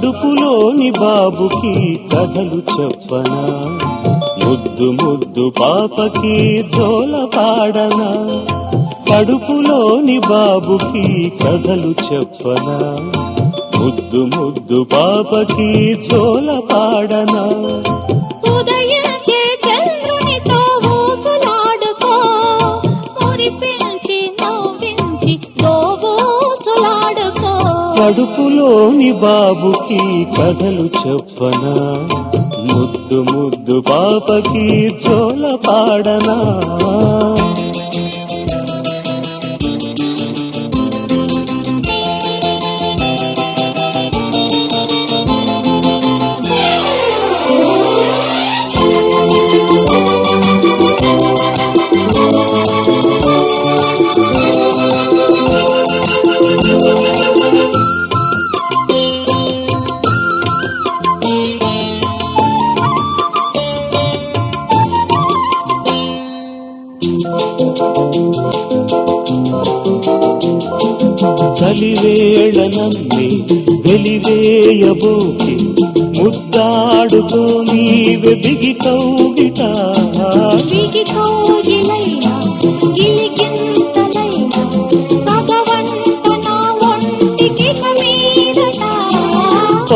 కడుపులోని బాబుకి కథలు చెప్పనా, ముద్దు ముద్దు పాపకి జోల పాడనా. కడుపులోని బాబుకి కథలు చెప్పనా, ముద్దు ముద్దు పాపకి జోల పాడనా. కడుపులోని బాబుకి కథలు చెప్పనా, ముద్దు ముద్దు పాపకి జోల పాడనా. చలివేళనమ్మి వెలివేయబోకి ముద్దాడుకో నీవే బిగి కౌగిట.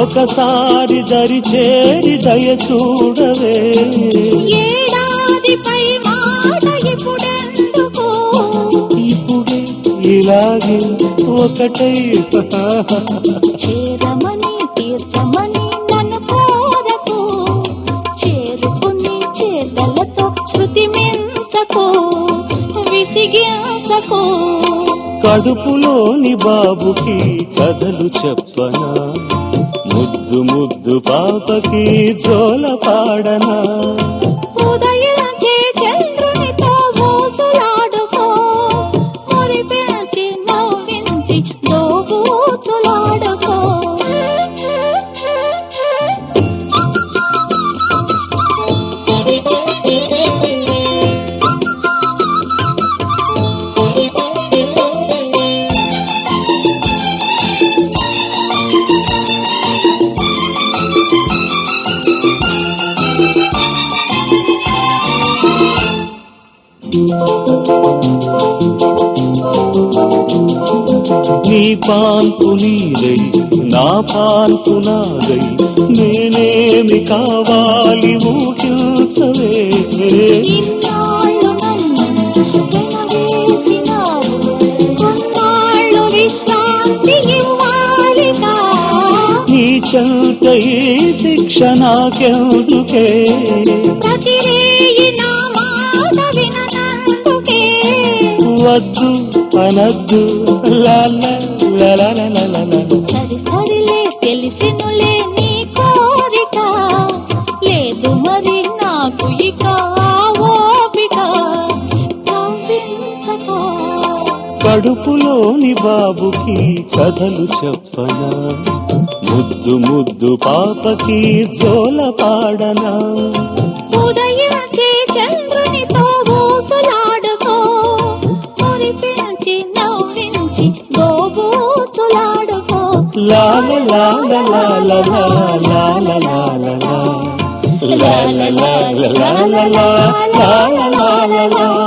ఒకసారి దరి చేరి దయ చూడవే, ఇలాగే ఒకటై చేరమని తీర్చమని నన్ను కోరకు, చేరుకుని చేతలతో శృతి మించకు, విసిగించకు. కడుపులోని బాబుకి కథలు చెప్పనా, ముద్దు ముద్దు పాపకి జోల పాడనా. నీ పాన్పు నీదై నా పాన్పు నాదై, నేనేమి కావాలి ఊహించవే. నీ చెంత ఈ శిక్ష నాకెందుకే, వద్దు అనద్దు సరి సరిలే తెలిసినులే నీ కోరిక, లేదు మరి నాకు ఇక ఓపిక, కవ్వించక. కడుపులోని బాబుకి కథలు చెప్పనా, ముద్దు ముద్దు పాపకి జోల పాడనా. ఉదయించే చంద్రునితో ఊసులాడుకో, మురిపించి నవ్వించి దోబూచులాడుకో. లాల లాల లాల లాల లాల లాల లాల లాల లాల లాల లాల లాల.